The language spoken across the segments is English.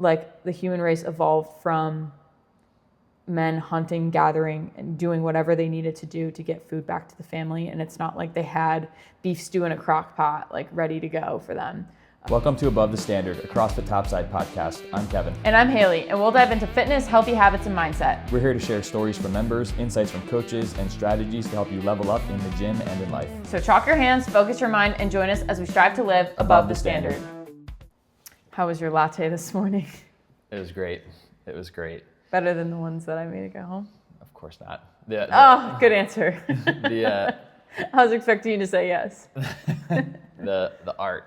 like the human race evolved from men hunting, gathering, and doing whatever they needed to do to get food back to the family. And it's not like they had beef stew in a crock pot, like ready to go for them. Welcome to Above the Standard, a CrossFit Topside podcast. I'm Kevin. And I'm Hayley, and we'll dive into fitness, healthy habits, and mindset. We're here to share stories from members, insights from coaches, and strategies to help you level up in the gym and in life. So chalk your hands, focus your mind, and join us as we strive to live above the standard. How was your latte this morning? It was great. It was great. Better than the ones that I made at home? Of course not. Good answer. I was expecting you to say yes. The art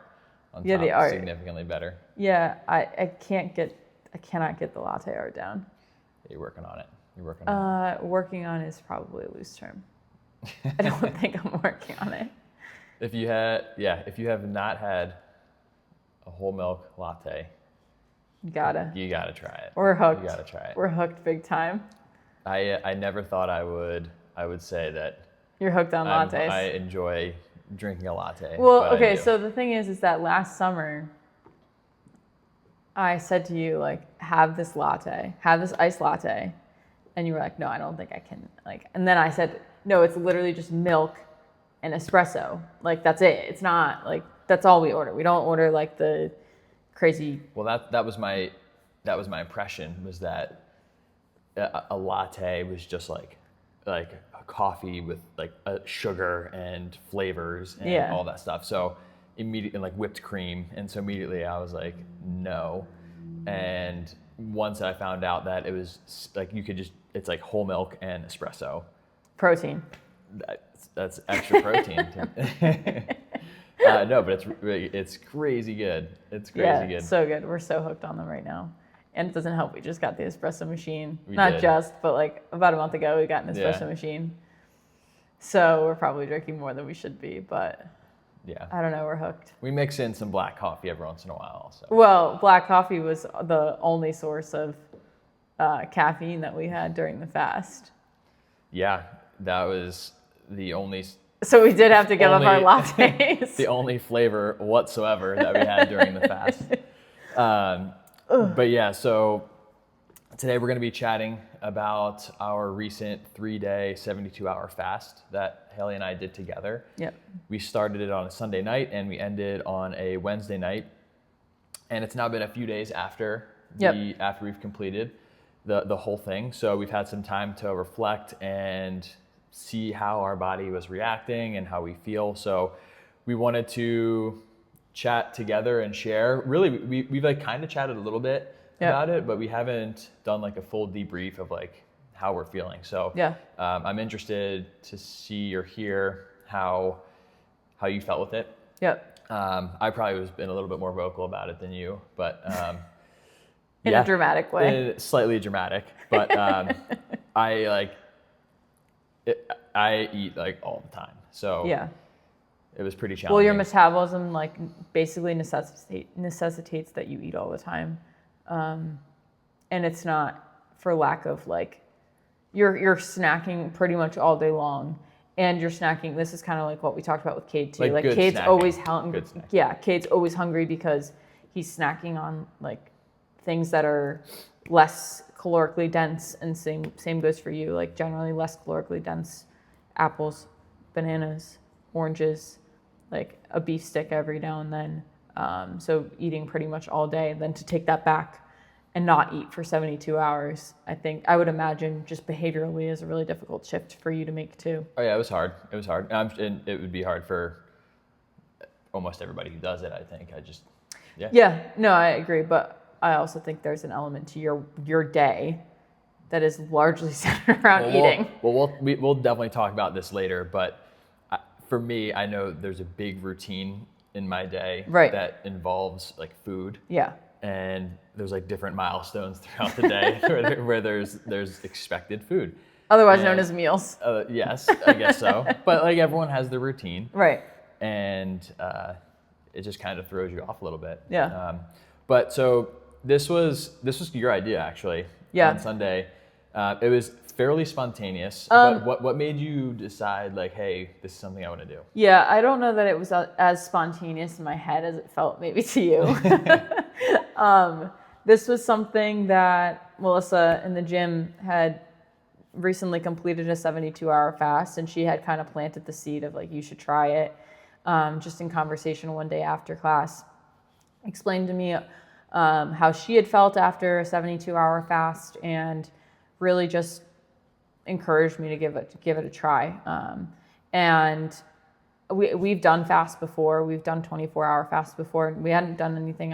on top the art. Significantly better. Yeah, I cannot get the latte art down. You're working on it. Working on is probably a loose term. I don't think I'm working on it. If you have not had a whole milk latte, you gotta try it. We're hooked. You gotta try it. We're hooked big time. I never thought I would say that. You're hooked on lattes. I enjoy drinking a latte. Well, okay, so the thing is that last summer, I said to you, like, have this iced latte. And you were like, no, I don't think I can. Like, and then I said, no, it's literally just milk and espresso. Like, that's it. It's not, like, that's all we order. We don't order, like, the crazy. Well, that was my impression, was that a latte was just like a coffee with like sugar and flavors and all that stuff. So immediately, like whipped cream, and so immediately I was like, no. And once I found out that it was like it's like whole milk and espresso. Protein. That's extra protein. No, but it's crazy good. It's crazy good. So good. We're so hooked on them right now. And it doesn't help. We just got the espresso machine. But like about a month ago, we got an espresso machine. So we're probably drinking more than we should be, but yeah, I don't know. We're hooked. We mix in some black coffee every once in a while. Also. Well, black coffee was the only source of caffeine that we had during the fast. Yeah, that was the only. So we did have to give up our lattes. The only flavor whatsoever that we had during the fast. But yeah, so today we're going to be chatting about our recent 3-day, 72-hour fast that Hayley and I did together. Yep. We started it on a Sunday night and we ended on a Wednesday night. And it's now been a few days after we've completed the whole thing. So we've had some time to reflect and see how our body was reacting and how we feel. So we wanted to chat together and share. Really, we've like kind of chatted a little bit about it, but we haven't done like a full debrief of like how we're feeling. So I'm interested to see or hear how you felt with it. Yep. I probably was been a little bit more vocal about it than you, but in a dramatic way. Slightly dramatic, but I eat like all the time. So it was pretty challenging. Well, your metabolism like basically necessitates that you eat all the time. And it's not for lack of like, you're snacking pretty much all day long, and you're snacking. This is kind of like what we talked about with Cade too. Like Cade's snacking. Always hungry. Yeah, Cade's always hungry because he's snacking on like things that are less calorically dense, and same goes for you. Like generally less calorically dense apples, bananas, oranges, like a beef stick every now and then. So eating pretty much all day, then to take that back and not eat for 72 hours, I would imagine just behaviorally is a really difficult shift for you to make too. Oh yeah, it was hard. And it would be hard for almost everybody who does it, I think. No, I agree. But I also think there's an element to your day that is largely centered around eating. We'll definitely talk about this later, but for me, I know there's a big routine in my day that involves like food. Yeah. And there's like different milestones throughout the day where there's expected food. Otherwise known as meals. Yes, I guess so. But like everyone has their routine. Right. And it just kind of throws you off a little bit. Yeah. But so this was your idea actually. Yeah. On Sunday. It was fairly spontaneous. But what made you decide like, hey, this is something I want to do? Yeah, I don't know that it was as spontaneous in my head as it felt maybe to you. This was something that Melissa in the gym had recently completed a 72-hour fast, and she had kind of planted the seed of like, you should try it. Just in conversation one day after class, explained to me how she had felt after a 72-hour fast, and really just encouraged me to give it a try. And we've done fasts before. We've done 24-hour fasts before. We hadn't done anything,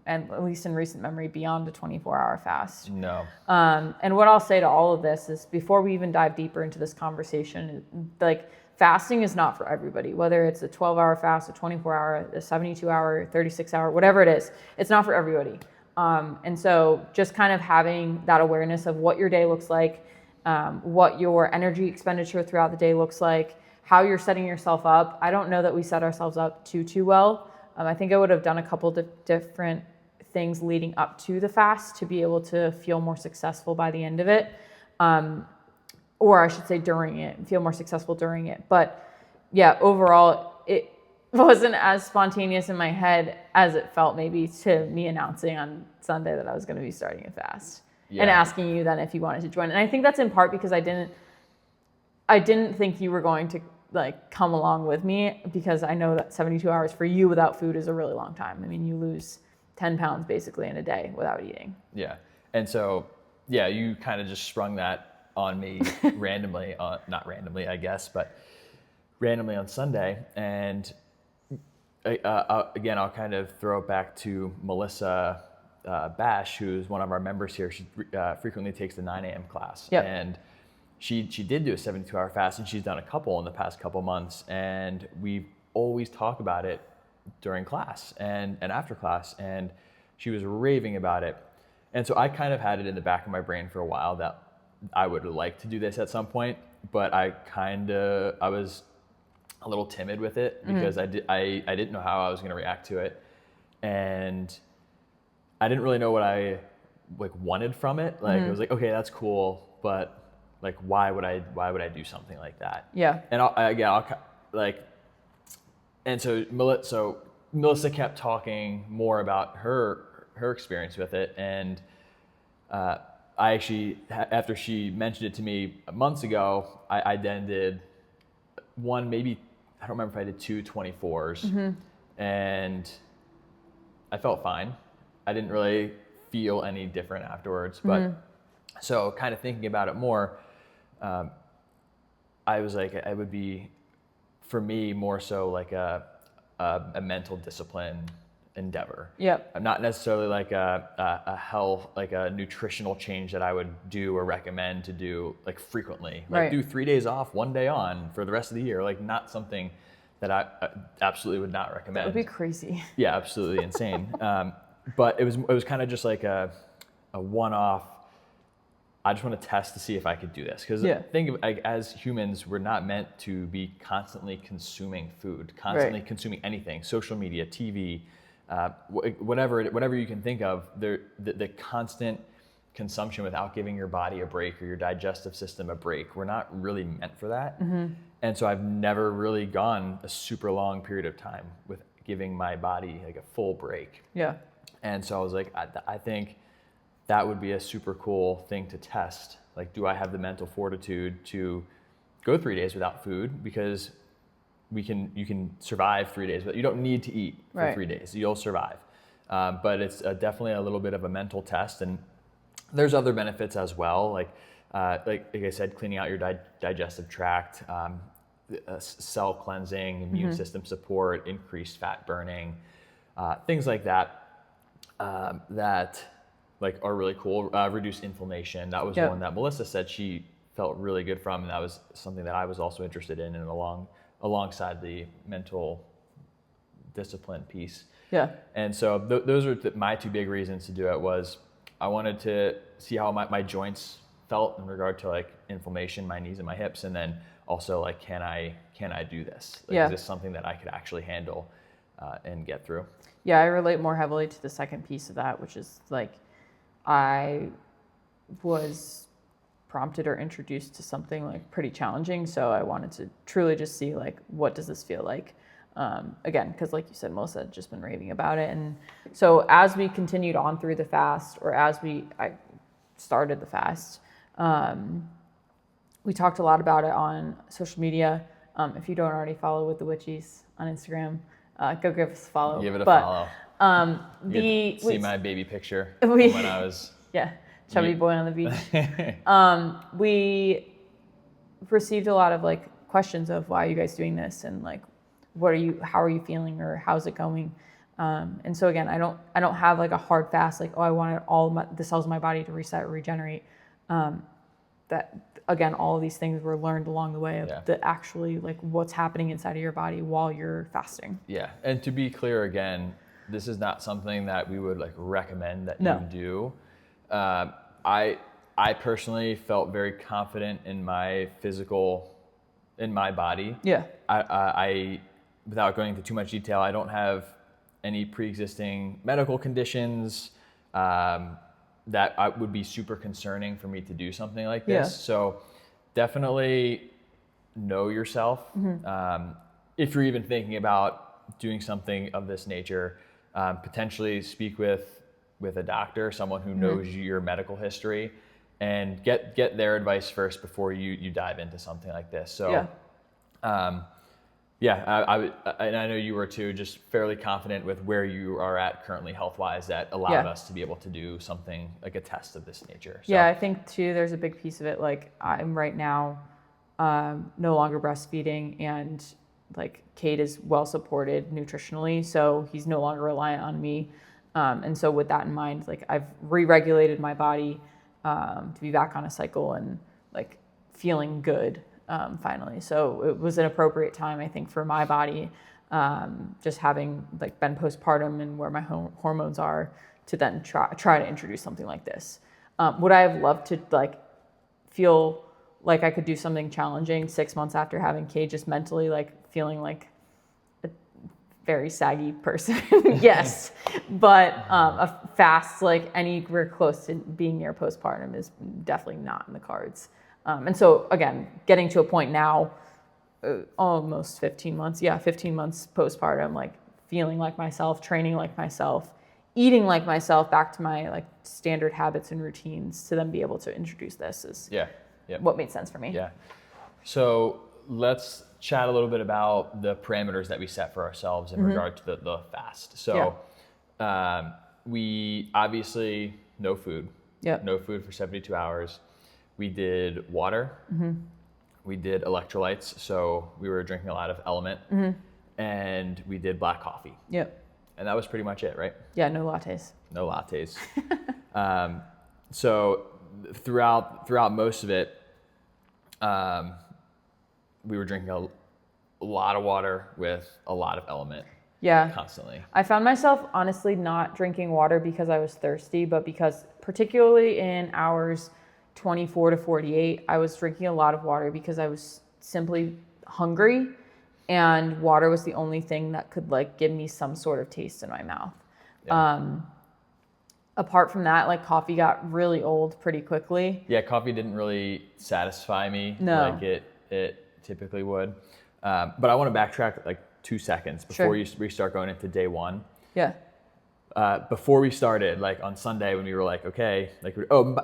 at least in recent memory, beyond a 24-hour fast. No. And what I'll say to all of this is, before we even dive deeper into this conversation, like, fasting is not for everybody. Whether it's a 12-hour fast, a 24-hour, a 72-hour, 36-hour, whatever it is, it's not for everybody. And so just kind of having that awareness of what your day looks like, what your energy expenditure throughout the day looks like, how you're setting yourself up. I don't know that we set ourselves up too well. I think I would have done a couple different things leading up to the fast to be able to feel more successful by the end of it. Or I should say during it, feel more successful during it. But yeah, overall, it wasn't as spontaneous in my head as it felt maybe to me announcing on Sunday that I was going to be starting a fast. Yeah. And asking you then if you wanted to join. And I think that's in part because I didn't think you were going to like come along with me, because I know that 72 hours for you without food is a really long time. I mean, you lose 10 pounds basically in a day without eating. Yeah. And so, yeah, you kind of just sprung that on me randomly, not randomly, I guess, but randomly on Sunday. And again, I'll kind of throw it back to Melissa Bash, who's one of our members here. She frequently takes the 9 a.m. class. Yep. And she did do a 72-hour fast, and she's done a couple in the past couple months. And we always talk about it during class and after class. And she was raving about it. And so I kind of had it in the back of my brain for a while that I would like to do this at some point, but I was a little timid with it because I didn't know how I was going to react to it. And I didn't really know what I wanted from it. Like, it was like, okay, that's cool, but like, why would I do something like that? Yeah. And so Melissa kept talking more about her experience with it. And I actually, after she mentioned it to me months ago, I then did one, maybe, I don't remember if I did 2 24s, and I felt fine. I didn't really feel any different afterwards, but so kind of thinking about it more, I was like, it would be, for me, more so like a mental discipline endeavor. Yep. Not necessarily like a health, like a nutritional change that I would do or recommend to do like frequently. Like, do 3 days off, 1 day on for the rest of the year. Like, not something that I absolutely would not recommend. That would be crazy. Yeah, absolutely insane. But it was kind of just like a one-off. I just want to test to see if I could do this, because think of, like, as humans, we're not meant to be constantly consuming food, constantly consuming anything, social media, TV, whatever you can think of. The constant consumption without giving your body a break or your digestive system a break. We're not really meant for that. And so I've never really gone a super long period of time with giving my body like a full break. Yeah. And so I was like, I think that would be a super cool thing to test. Like, do I have the mental fortitude to go 3 days without food? Because you can survive 3 days, but you don't need to eat for 3 days. You'll survive. But it's definitely a little bit of a mental test. And there's other benefits as well. Like I said, cleaning out your digestive tract, cell cleansing, immune system support, increased fat burning, things like that. That like are really cool. Reduce inflammation. That was one that Melissa said she felt really good from, and that was something that I was also interested in, and alongside the mental discipline piece. Yeah. And so those are my two big reasons to do it. Was I wanted to see how my joints felt in regard to like inflammation, my knees and my hips, and then also like, can I do this? Like, is this something that I could actually handle and get through? Yeah, I relate more heavily to the second piece of that, which is like, I was prompted or introduced to something like pretty challenging. So I wanted to truly just see like, what does this feel like? Again, because like you said, Melissa had just been raving about it. And so as we continued on through the fast, or as I started the fast, we talked a lot about it on social media. If you don't already follow With the Witchies on Instagram, go give us a follow. Give it a follow. See my baby picture from when I was... Yeah, chubby boy on the beach. We received a lot of like questions of, why are you guys doing this? And like, how are you feeling, or how's it going? And so again, I don't have like a hard fast, like, oh, I want the cells in my body to reset or regenerate. That again, all of these things were learned along the way of actually like what's happening inside of your body while you're fasting. Yeah. And to be clear again, this is not something that we would like recommend that you do. I personally felt very confident in my body. Yeah. I without going into too much detail, I don't have any pre-existing medical conditions that would be super concerning for me to do something like this. Yeah. So definitely know yourself. Mm-hmm. If you're even thinking about doing something of this nature, potentially speak with a doctor, someone who knows your medical history, and get their advice first before you dive into something like this. So, I know you were too, just fairly confident with where you are at currently health-wise that allowed us to be able to do something like a test of this nature. So. Yeah, I think too, there's a big piece of it. Like I'm right now no longer breastfeeding, and like Cade is well supported nutritionally, so he's no longer reliant on me. And so with that in mind, like I've re-regulated my body to be back on a cycle and like feeling good finally. So it was an appropriate time, I think, for my body, just having like been postpartum and where my hormones are, to then try to introduce something like this. Would I have loved to like feel like I could do something challenging 6 months after having Cade, just mentally like feeling like a very saggy person? Yes. But a fast, like anywhere close to being near postpartum, is definitely not in the cards. And so again, getting to a point now, almost 15 months postpartum, like feeling like myself, training like myself, eating like myself, back to my like standard habits and routines, to then be able to introduce this is what made sense for me. Yeah. So let's chat a little bit about the parameters that we set for ourselves in regard to the fast. So we obviously no food. Yep. No food for 72 hours. We did water. Mm-hmm. We did electrolytes. So we were drinking a lot of Element. Mm-hmm. And we did black coffee. Yep. And that was pretty much it, right? Yeah, no lattes. No lattes. So throughout most of it, we were drinking a lot of water with a lot of Element. Yeah. Constantly. I found myself honestly not drinking water because I was thirsty, but because particularly in hours 24 to 48, I was drinking a lot of water because I was simply hungry, and water was the only thing that could like give me some sort of taste in my mouth. Yeah. Apart from that, like coffee got really old pretty quickly. Yeah, coffee didn't really satisfy me like it typically would. But I want to backtrack like 2 seconds before we start going into day one. Yeah. Before we started, like on Sunday when we were like, okay, like,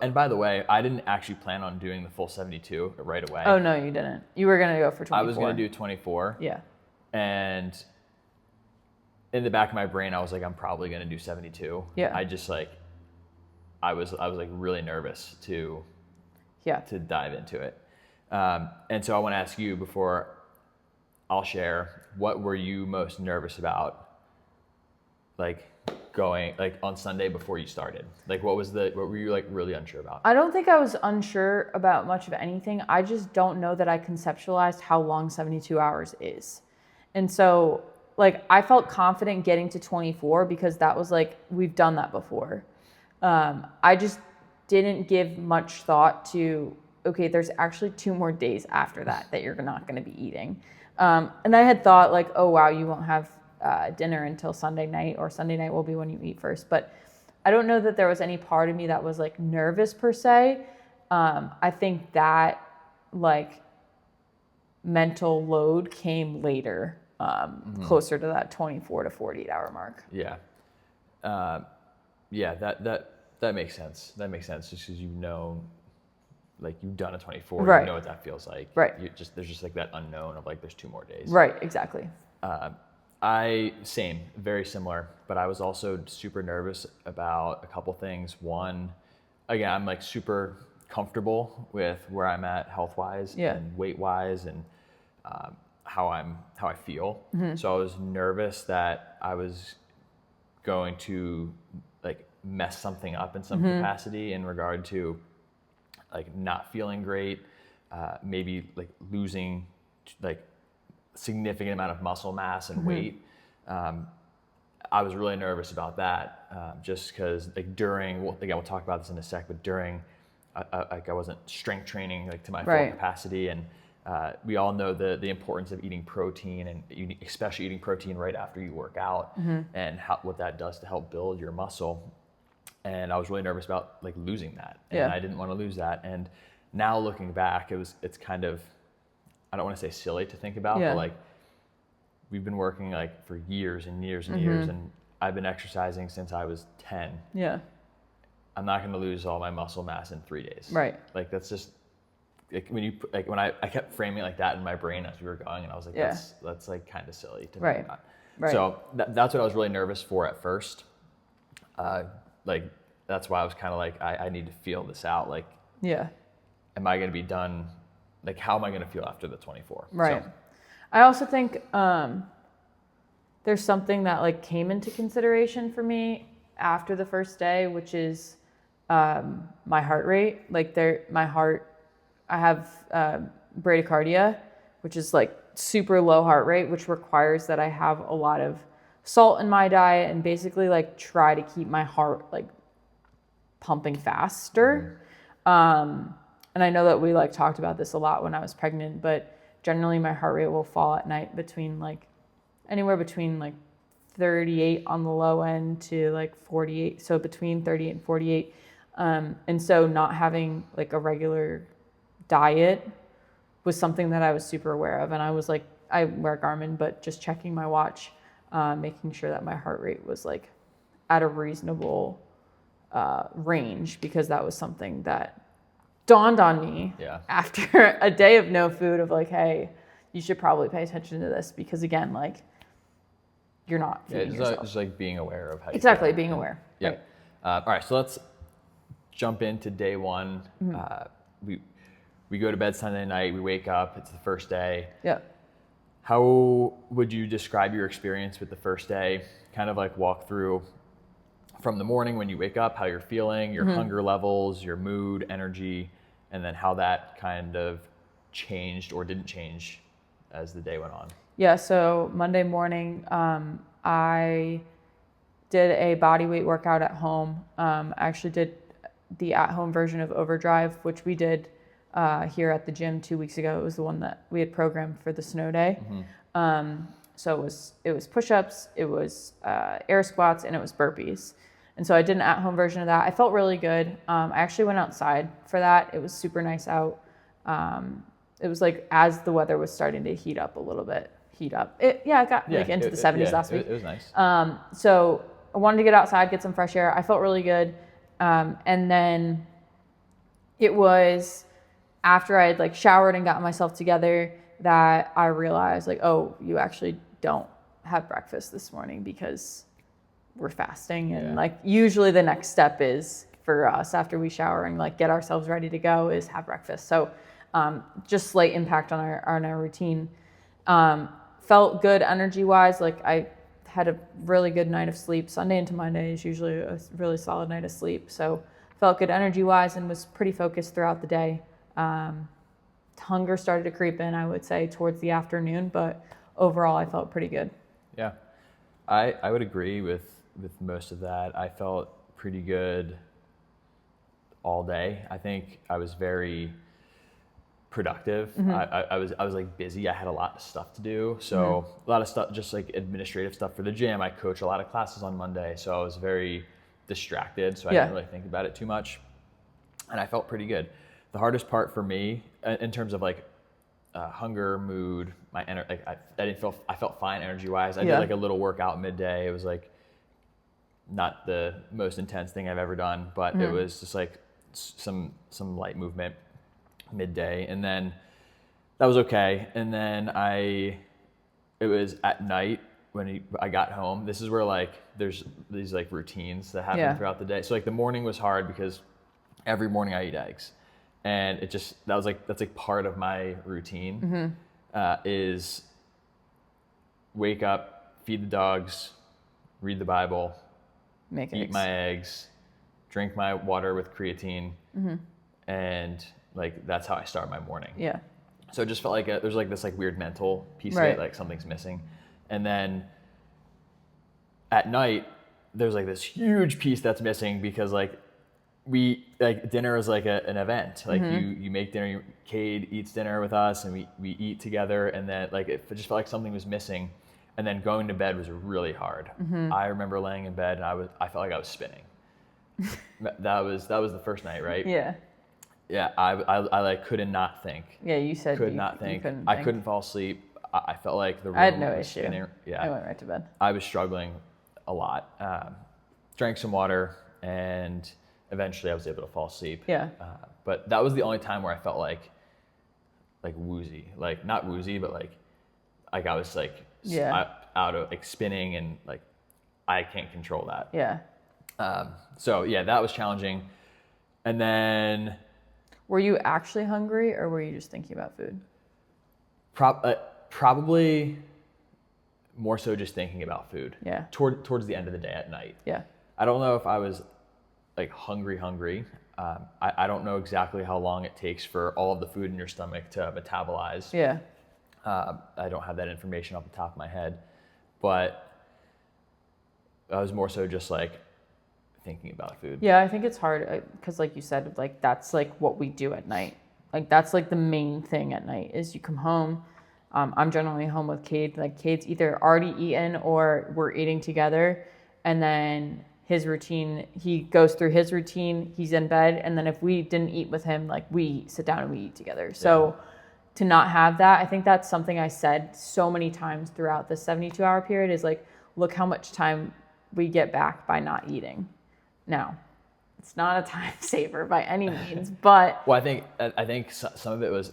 and by the way, I didn't actually plan on doing the full 72 right away. Oh, no, you didn't. You were going to go for 24. I was going to do 24. Yeah. And in the back of my brain, I was like, I'm probably going to do 72. Yeah. I just like, I was like really nervous to dive into it. And so I want to ask you before I'll share, what were you most nervous about? Like going like on Sunday before you started? Like what were you like really unsure about? I don't think I was unsure about much of anything. I just don't know that I conceptualized how long 72 hours is. And so like I felt confident getting to 24 because that was like, we've done that before. I just didn't give much thought to, okay, there's actually 2 more days after that you're not going to be eating. And I had thought like, oh wow, you won't have dinner until Sunday night, or Sunday night will be when you eat first. But I don't know that there was any part of me that was like nervous per se. I think that like mental load came later closer to that 24 to 48 hour mark. Yeah. Yeah, that makes sense. That makes sense just because like you've done a 24, Right. you know what that feels like. Right. There's just like that unknown of like there's 2 more days. Right, exactly. Same, very similar, but I was also super nervous about a couple things. One, again, I'm like super comfortable with where I'm at health-wise and weight-wise and how I feel. So I was nervous that I was going to like mess something up in some capacity in regard to like not feeling great, maybe like losing like significant amount of muscle mass and weight. I was really nervous about that, just because like again, we'll talk about this in a sec, but during like I wasn't strength training like to my full capacity, and we all know the importance of eating protein, and especially eating protein right after you work out, and what that does to help build your muscle. And I was really nervous about like losing that, and I didn't want to lose that. And now looking back, it's kind of, I don't want to say silly to think about, but like we've been working like for years and years and years, and I've been exercising since I was 10. Yeah. I'm not going to lose all my muscle mass in 3 days. Right. Like that's just like when I kept framing it like that in my brain as we were going, and I was like, that's like kind of silly to think about. Right. So that's what I was really nervous for at first. Like that's why I was kind of like, I need to feel this out. Like, am I going to be done? Like, how am I going to feel after the 24? Right. So, I also think there's something that like came into consideration for me after the first day, which is my heart rate. Like I have bradycardia, which is like super low heart rate, which requires that I have a lot of salt in my diet and basically like try to keep my heart like pumping faster. And I know that we like talked about this a lot when I was pregnant, but generally my heart rate will fall at night between like anywhere between like 38 on the low end to like 48. So between 38 and 48. And so not having like a regular diet was something that I was super aware of. And I was like, I wear Garmin, but just checking my watch, making sure that my heart rate was like at a reasonable range, because that was something that dawned on me after a day of no food of like, hey, you should probably pay attention to this, because again, like you're not feeding yourself. Just like being aware of how you feel. Being aware. Yeah. Right. All right, so let's jump into day one. We go to bed Sunday night, we wake up, it's the first day. Yeah. How would you describe your experience with the first day? Kind of like walk through from the morning when you wake up, how you're feeling, your hunger levels, your mood, energy, and then how that kind of changed or didn't change as the day went on. Yeah, so Monday morning, I did a body weight workout at home. I actually did the at-home version of Overdrive, which we did here at the gym 2 weeks ago. It was the one that we had programmed for the snow day. So it was push-ups, it was air squats, and it was burpees. And so I did an at-home version of that. I felt really good. I actually went outside for that. It was super nice out. It was like as the weather was starting to heat up a little bit. It got into the 70s last week. It was nice. So I wanted to get outside, get some fresh air. I felt really good. And then it was after I had like showered and gotten myself together that I realized like, oh, you actually don't have breakfast this morning because we're fasting. And like usually the next step is for us after we shower and like get ourselves ready to go is have breakfast. So just slight impact on our routine. Felt good energy wise. Like I had a really good night of sleep. Sunday into Monday is usually a really solid night of sleep. So felt good energy wise and was pretty focused throughout the day. Hunger started to creep in, I would say, towards the afternoon, but overall I felt pretty good. Yeah, I would agree with most of that. I felt pretty good all day. I think I was very productive. I was like busy. I had a lot of stuff to do. So a lot of stuff, just like administrative stuff for the gym. I coach a lot of classes on Monday. So I was very distracted. So I didn't really think about it too much. And I felt pretty good. The hardest part for me in terms of like hunger, mood, like I felt fine energy wise. I did Yeah. like a little workout midday. It was like not the most intense thing I've ever done, but it was just like some light movement midday, and then that was okay. And then it was at night when I got home. This is where like there's these like routines that happen throughout the day. So like the morning was hard because every morning I eat eggs, and that's like part of my routine. Is wake up, feed the dogs, read the Bible, eat my eggs, drink my water with creatine, and like that's how I start my morning. Yeah. So it just felt like there's like this like weird mental piece of it, like something's missing. And then at night, there's like this huge piece that's missing because like dinner is like an event. Like you make dinner, Cade eats dinner with us, and we eat together, and then like it just felt like something was missing. And then going to bed was really hard. I remember laying in bed and I felt like I was spinning. That was the first night, right? Yeah. Yeah, I like couldn't not think. Yeah, you said could not think. Couldn't I think. couldn't fall asleep. I felt like the room I had no was issue. spinning. Yeah, I went right to bed. I was struggling a lot. Drank some water, and eventually I was able to fall asleep. Yeah. But that was the only time where I felt like woozy, like not woozy, but like I was like out of like spinning, and like I can't control that. Yeah. So yeah, that was challenging. And then, were you actually hungry, or were you just thinking about food? Probably more so just thinking about food. Yeah. Towards the end of the day at night. Yeah. I don't know if I was like hungry. I don't know exactly how long it takes for all of the food in your stomach to metabolize. Yeah. I don't have that information off the top of my head, but I was more so just like thinking about food. Yeah, I think it's hard because, like you said, like that's like what we do at night. Like that's like the main thing at night is you come home. I'm generally home with Cade. Like Cade's either already eaten or we're eating together, and then his routine, he goes through his routine. He's in bed, and then if we didn't eat with him, like we sit down and we eat together. So to not have that, I think that's something I said so many times throughout the 72-hour period is like, look how much time we get back by not eating. Now, it's not a time saver by any means, but well, I think some of it was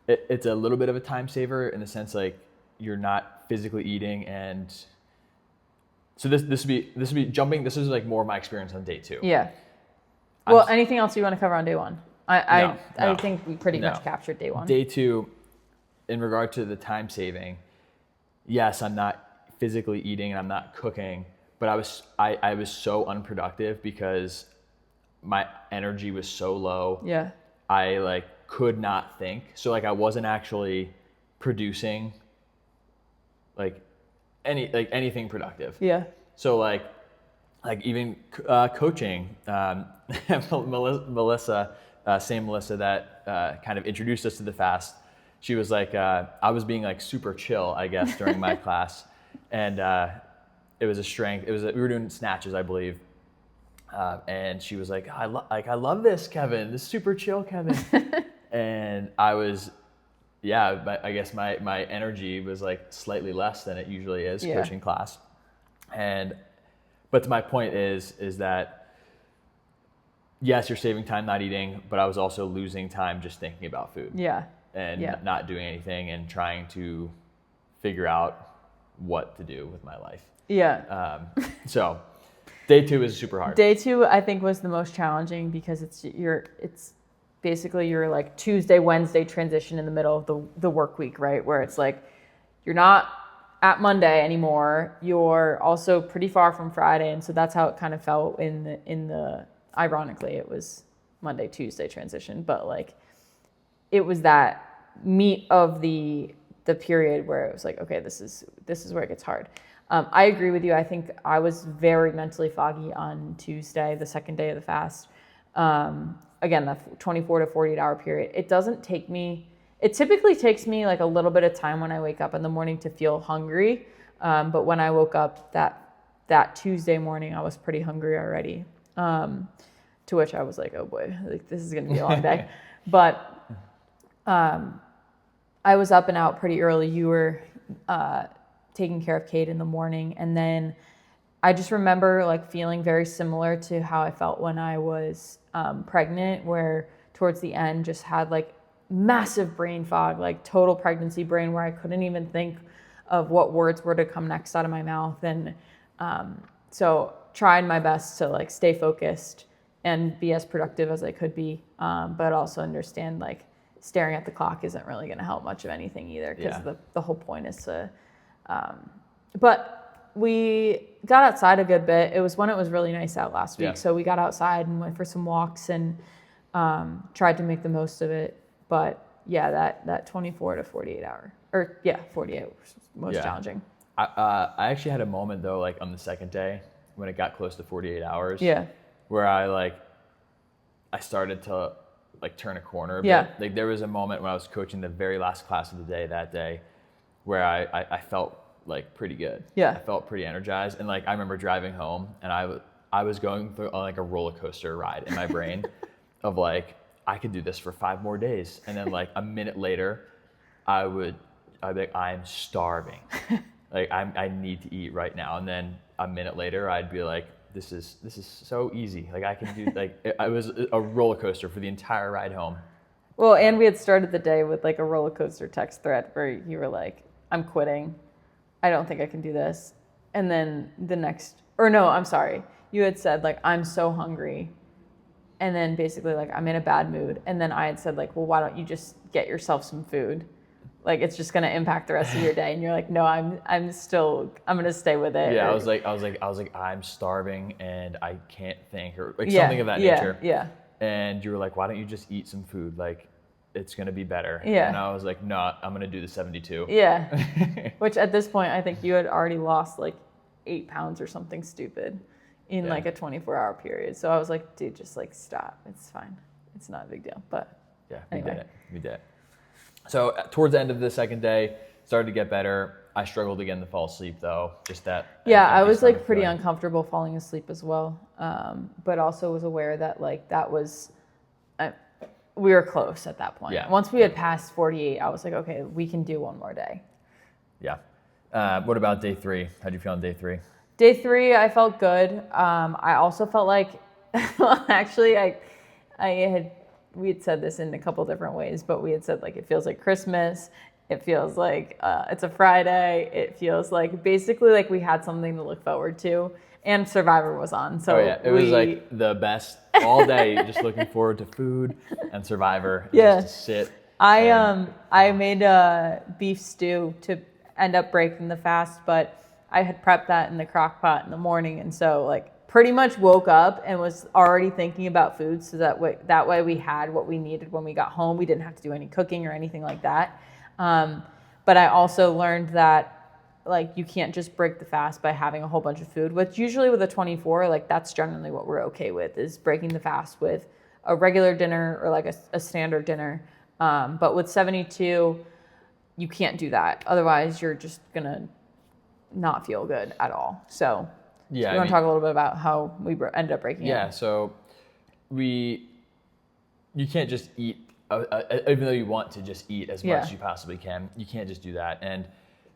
it's a little bit of a time saver in the sense like you're not physically eating, and so this would be jumping. This is like more of my experience on day 2. Yeah. Well, anything else you want to cover on day 1? I think we pretty much captured day 1. Day 2, in regard to the time saving, yes, I'm not physically eating and I'm not cooking, but I was so unproductive because my energy was so low. Yeah. I like could not think. So like I wasn't actually producing like anything productive. Yeah. So like even coaching, Melissa, same Melissa that kind of introduced us to the fast. She was like, I was being like super chill, I guess, during my class, and it was a strength. We were doing snatches, I believe, and she was like, I love this, Kevin. This super chill, Kevin. And I was, I guess my energy was like slightly less than it usually is coaching class, but my point is that yes, you're saving time not eating, but I was also losing time just thinking about food. Yeah. And not doing anything and trying to figure out what to do with my life. Yeah. So day 2 is super hard. Day 2, I think, was the most challenging because it's basically your like Tuesday, Wednesday transition in the middle of the work week, right? Where it's like, you're not at Monday anymore. You're also pretty far from Friday. And so that's how it kind of felt in the ironically, it was Monday, Tuesday transition, but like, it was that meat of the period where it was like, okay, this is where it gets hard. I agree with you. I think I was very mentally foggy on Tuesday, the second day of the fast. Again, the 24 to 48-hour period. It typically takes me like a little bit of time when I wake up in the morning to feel hungry. But when I woke up that Tuesday morning, I was pretty hungry already. To which I was like, oh boy, like this is going to be a long day. But I was up and out pretty early. You were taking care of Kate in the morning. And then I just remember like feeling very similar to how I felt when I was pregnant, where towards the end just had like massive brain fog, like total pregnancy brain, where I couldn't even think of what words were to come next out of my mouth. And so tried my best to like stay focused and be as productive as I could be, but also understand like staring at the clock isn't really going to help much of anything either, because the whole point is to, but we got outside a good bit. It was when it was really nice out last week. So we got outside and went for some walks and tried to make the most of it. But yeah, that 24 to 48 hour, or 48 was most challenging. I actually had a moment though, like on the second day when it got close to 48 hours. Where I started to like turn a corner a bit. Like there was a moment when I was coaching the very last class of the day that day where I felt like pretty good. I felt pretty energized. And like I remember driving home and I was going through like a roller coaster ride in my brain of like, I could do this for 5 more days. And then like a minute later, I'd be like, I'm starving. Like I need to eat right now. And then a minute later, I'd be like, this is so easy. Like I can do, like it was a roller coaster for the entire ride home. Well, and we had started the day with like a roller coaster text thread where you were like, I'm quitting. I don't think I can do this. And then you had said like, I'm so hungry. And then basically like, I'm in a bad mood. And then I had said like, well, why don't you just get yourself some food? Like it's just going to impact the rest of your day. And you're like, no, I'm going to stay with it. Yeah. I was like, I'm starving and I can't think, or like something of that nature. And you were like, why don't you just eat some food? Like it's going to be better. And I was like, no, I'm going to do the 72. Which at this point, I think you had already lost like 8 pounds or something stupid in like a 24-hour period. So I was like, dude, just like stop. It's fine. It's not a big deal. But anyway. We did it. So towards the end of the second day, started to get better. I struggled again to fall asleep though. Just that. I was like pretty uncomfortable falling asleep as well. But also was aware that like that was, we were close at that point. Once we had passed 48, I was like, okay, we can do one more day. What about day 3? How'd you feel on day 3? Day 3, I felt good. I also felt like, well, actually, we had said this in a couple different ways, but we had said like, it feels like Christmas. It feels like it's a Friday. It feels like basically like we had something to look forward to, and Survivor was on. So it was like the best all day, just looking forward to food and Survivor. Just to sit. I made a beef stew to end up breaking the fast, but I had prepped that in the crock pot in the morning. And so like pretty much woke up and was already thinking about food. So that way we had what we needed when we got home. We didn't have to do any cooking or anything like that. But I also learned that like you can't just break the fast by having a whole bunch of food, which usually with a 24, like that's generally what we're okay with, is breaking the fast with a regular dinner or like a standard dinner. But with 72, you can't do that. Otherwise you're just gonna not feel good at all. So you want to talk a little bit about how we ended up breaking it? So you can't just eat, even though you want to just eat as much as you possibly can, you can't just do that. And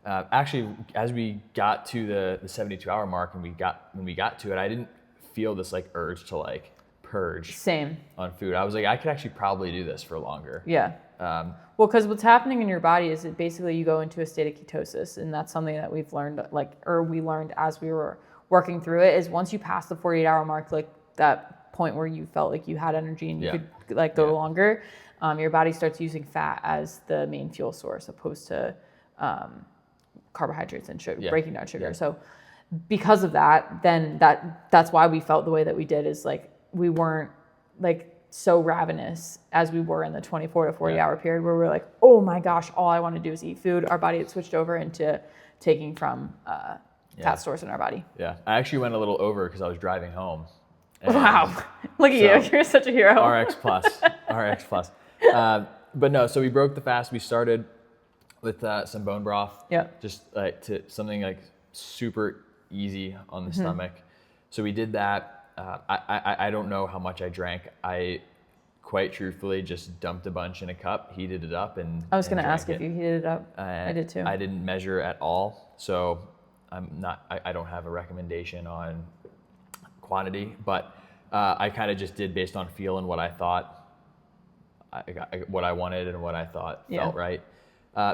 actually, as we got to the 72-hour mark and when we got to it, I didn't feel this like urge to like purge on food. I was like, I could actually probably do this for longer. Well, because what's happening in your body is that basically you go into a state of ketosis, and that's something that we've learned, we learned as we were working through it, is once you pass the 48-hour mark, like that point where you felt like you had energy and you could like go longer, your body starts using fat as the main fuel source opposed to carbohydrates and sugar, breaking down sugar. So because of that, then that's why we felt the way that we did, is like we weren't like so ravenous as we were in the 24 to 40 hour period where we're like, oh my gosh, all I want to do is eat food. Our body had switched over into taking from fat stores in our body. I actually went a little over because I was driving home. Wow. Look at you. You're such a hero. RX plus. But no, so we broke the fast. We started with some bone broth. Just like to something like super easy on the stomach. So we did that. I don't know how much I drank. I quite truthfully just dumped a bunch in a cup, heated it up, and I was going to drank ask if you heated it up. I did too. I didn't measure at all, so I don't have a recommendation on quantity, but I kind of just did based on feel and what I thought, what I wanted and what I thought felt right.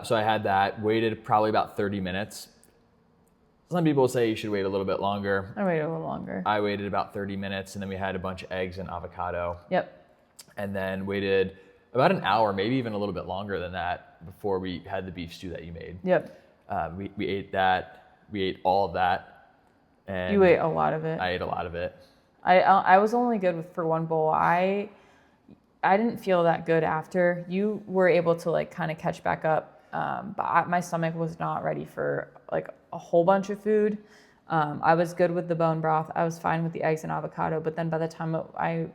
So I had that, waited probably about 30 minutes. Some people say you should wait a little bit longer. I waited a little longer. I waited about 30 minutes, and then we had a bunch of eggs and avocado. Yep. And then waited about an hour, maybe even a little bit longer than that, before we had the beef stew that you made. Yep. We ate that. We ate all of that. And you ate a lot of it. I ate a lot of it. I was only good for one bowl. I didn't feel that good after. You were able to like kind of catch back up, but my stomach was not ready for like a whole bunch of food. I was good with the bone broth. I was fine with the eggs and avocado, but then by the time I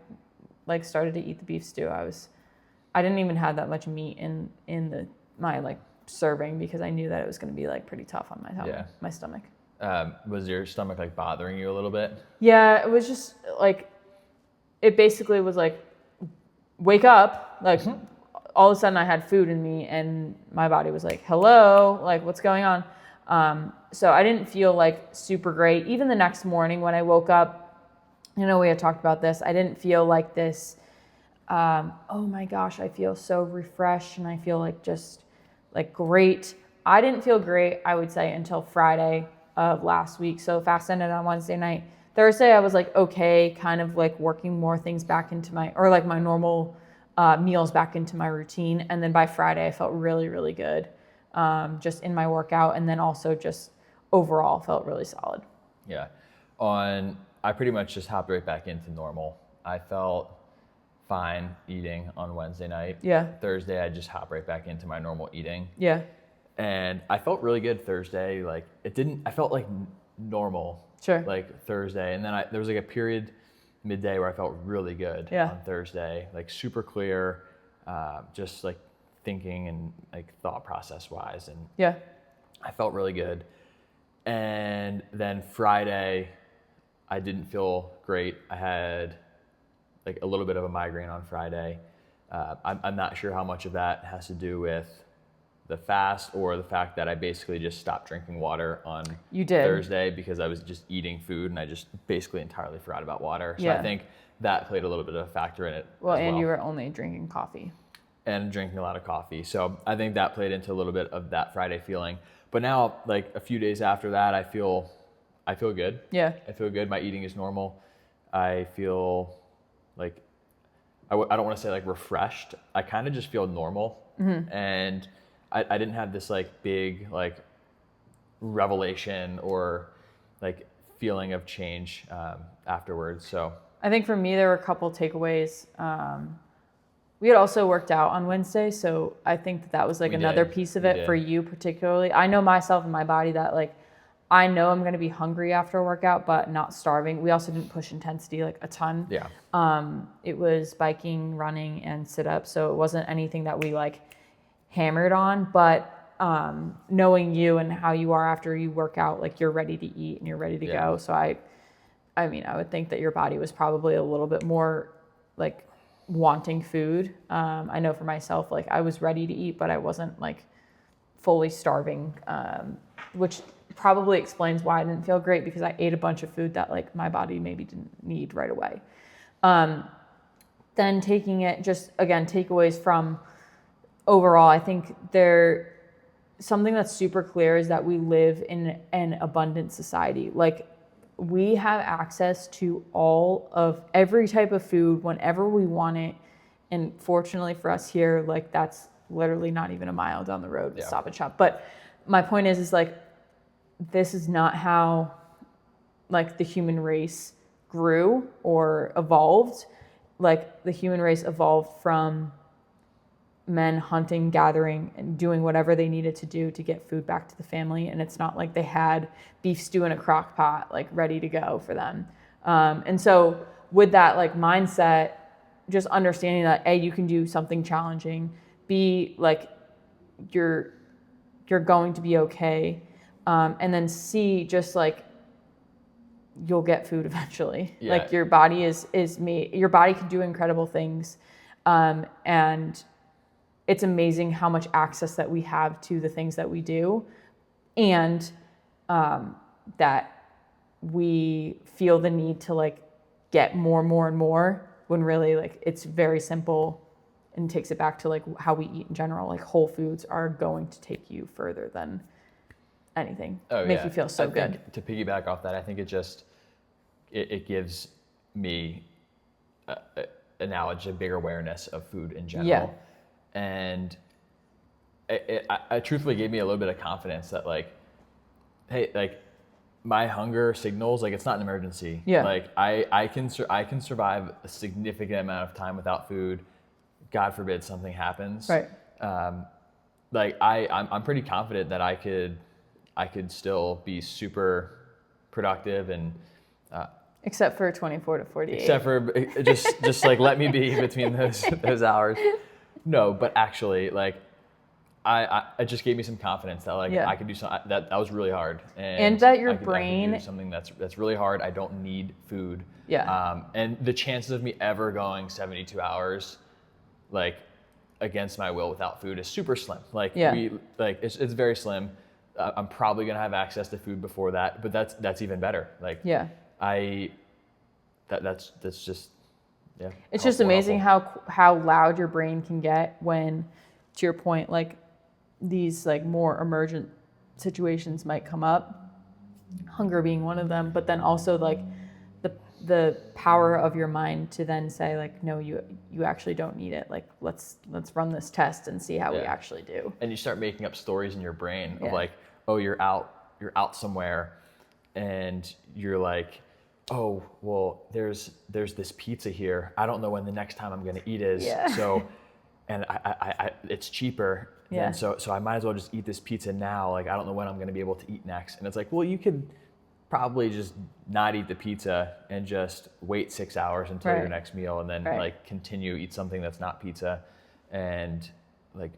like started to eat the beef stew, I didn't even have that much meat in my like serving because I knew that it was going to be like pretty tough on my stomach. Was your stomach like bothering you a little bit? Yeah, it was just like, it basically was like, wake up, like all of a sudden I had food in me and my body was like, hello, like what's going on? So I didn't feel like super great. Even the next morning when I woke up, you know, we had talked about this. I didn't feel like this, oh my gosh, I feel so refreshed and I feel like just like great. I didn't feel great, I would say, until Friday of last week. So fast ended on Wednesday night. Thursday, I was like, okay, kind of like working more things back into my normal meals back into my routine. And then by Friday, I felt really, really good just in my workout. And then also just overall felt really solid. Yeah. I pretty much just hopped right back into normal. I felt fine eating on Wednesday night. Yeah. Thursday, I just hopped right back into my normal eating. Yeah. And I felt really good Thursday. Like I felt like normal. Sure. Like Thursday. And then there was like a period midday where I felt really good on Thursday, like super clear, just like thinking and like thought process wise. And I felt really good. And then Friday, I didn't feel great. I had like a little bit of a migraine on Friday. I'm not sure how much of that has to do with the fast or the fact that I basically just stopped drinking water on Thursday because I was just eating food and I just basically entirely forgot about water. So I think that played a little bit of a factor in it. Well, and you were only drinking coffee. And drinking a lot of coffee. So I think that played into a little bit of that Friday feeling. But now, like a few days after that, I feel good. Yeah. I feel good. My eating is normal. I feel like, I don't want to say like refreshed. I kind of just feel normal. Mm-hmm. And I didn't have this like big like revelation or like feeling of change afterwards. So I think for me, there were a couple takeaways. We had also worked out on Wednesday, so I think that was like another piece of it for you particularly. I know myself and my body that like, I know I'm going to be hungry after a workout, but not starving. We also didn't push intensity like a ton. Yeah. It was biking, running, and sit-ups, so it wasn't anything that we like hammered on, but knowing you and how you are after you work out, like you're ready to eat and you're ready to go. So I mean, I would think that your body was probably a little bit more like wanting food. I know for myself, like I was ready to eat, but I wasn't like fully starving, which probably explains why I didn't feel great because I ate a bunch of food that like my body maybe didn't need right away. Then taking it just again, takeaways from overall, I think something that's super clear is that we live in an abundant society. Like we have access to all of every type of food whenever we want it. And fortunately for us here, like that's literally not even a mile down the road with Stop and Shop. But my point is like, this is not how like the human race grew or evolved. Like the human race evolved from men hunting, gathering, and doing whatever they needed to do to get food back to the family. And it's not like they had beef stew in a crock pot, like ready to go for them. And so with that like mindset, just understanding that A, you can do something challenging, B, like you're going to be okay. And then C, just like you'll get food eventually. Yeah. Like your body is made, your body can do incredible things. And it's amazing how much access that we have to the things that we do, and that we feel the need to like get more and more, when really like it's very simple, and takes it back to like how we eat in general. Like whole foods are going to take you further than anything. Make you feel so good. To piggyback off that, I think it gives me now just a bigger awareness of food in general. Yeah. And it truthfully gave me a little bit of confidence that like, hey, like my hunger signals, like it's not an emergency. Yeah. Like I can survive a significant amount of time without food. God forbid something happens. Right. Like I'm pretty confident that I could still be super productive and Except for 24 to 48. except for just like let me be between those hours. No, but actually like it just gave me some confidence that like I could do something that was really hard, and that your I could brain do something that's really hard. I don't need food. Yeah. And the chances of me ever going 72 hours like against my will without food is super slim. Like it's very slim. I'm probably gonna have access to food before that, but that's even better. Like that's just It's just amazing how loud your brain can get when, to your point, like these like more emergent situations might come up, hunger being one of them, but then also like the power of your mind to then say like, no, you actually don't need it. Like let's run this test and see how we actually do. And you start making up stories in your brain of like, oh, you're out somewhere and you're like, oh, well, there's this pizza here. I don't know when the next time I'm going to eat is. Yeah. So, and I it's cheaper. Yeah. And so I might as well just eat this pizza now. Like, I don't know when I'm going to be able to eat next. And it's like, well, you could probably just not eat the pizza and just wait 6 hours until your next meal, and then like continue eat something that's not pizza, and like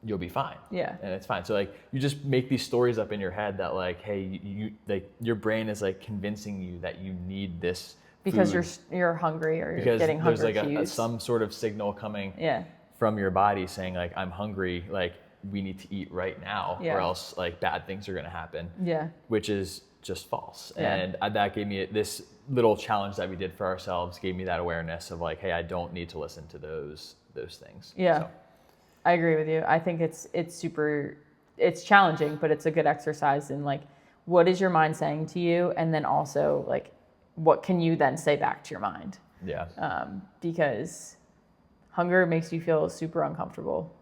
you'll be fine. Yeah. And it's fine. So like you just make these stories up in your head that like, hey, you like your brain is like convincing you that you need this because food you're hungry, or you're getting hunger cues. There's like some sort of signal coming from your body saying like, I'm hungry, like we need to eat right now or else like bad things are going to happen. Yeah. Which is just false. And that gave me this little challenge that we did for ourselves, gave me that awareness of like, hey, I don't need to listen to those things. Yeah. So. I agree with you. I think it's challenging, but it's a good exercise in like, what is your mind saying to you? And then also like, what can you then say back to your mind? Yeah. Because hunger makes you feel super uncomfortable,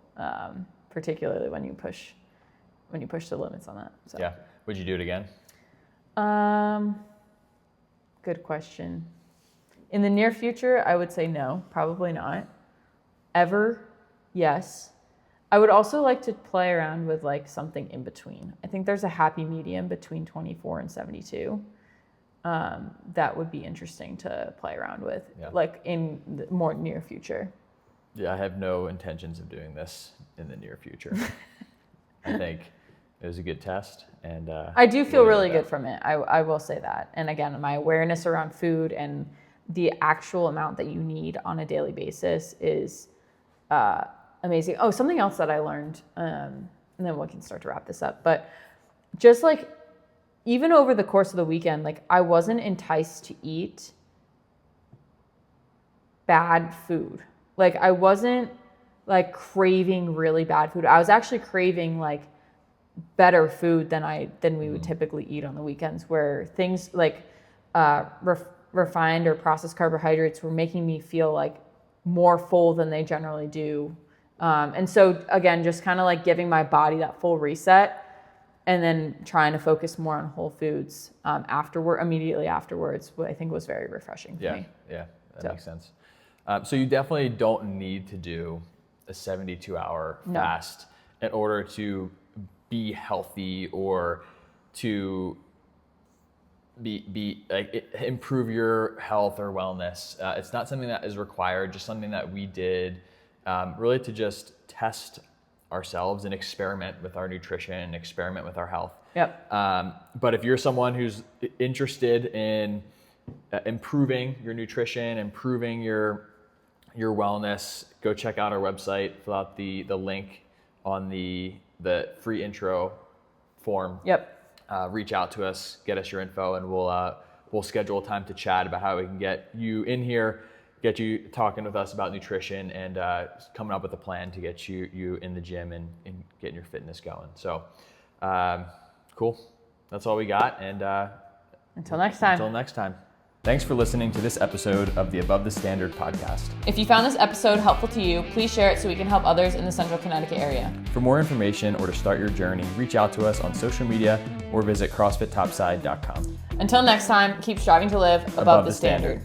particularly when you push the limits on that. So. Yeah. Would you do it again? Good question. In the near future, I would say no, probably not. Ever, yes. I would also like to play around with like something in between. I think there's a happy medium between 24 and 72. That would be interesting to play around with, like in the more near future. Yeah, I have no intentions of doing this in the near future. I think it was a good test, and I do feel really good from it. I will say that. And again, my awareness around food and the actual amount that you need on a daily basis is amazing. Oh, something else that I learned, and then we can start to wrap this up. But just like even over the course of the weekend, like I wasn't enticed to eat bad food. Like I wasn't like craving really bad food. I was actually craving like better food than we would typically eat on the weekends, where things like refined or processed carbohydrates were making me feel like more full than they generally do. And so again, just kind of like giving my body that full reset, and then trying to focus more on whole foods immediately afterwards, what I think was very refreshing for me. Yeah, that makes sense. So you definitely don't need to do a 72-hour fast in order to be healthy or to be like improve your health or wellness. It's not something that is required, just something that we did really to just test ourselves and experiment with our nutrition, experiment with our health. Yep. But if you're someone who's interested in improving your nutrition, improving your your wellness, go check out our website, fill out the link on the free intro form. Yep. Reach out to us, get us your info, and we'll schedule a time to chat about how we can get you in here, get you talking with us about nutrition, and coming up with a plan to get you in the gym and getting your fitness going. So, cool. That's all we got. And until next time. Until next time. Thanks for listening to this episode of the Above the Standard podcast. If you found this episode helpful to you, please share it so we can help others in the Central Connecticut area. For more information or to start your journey, reach out to us on social media or visit CrossFitTopside.com. Until next time, keep striving to live above the standard.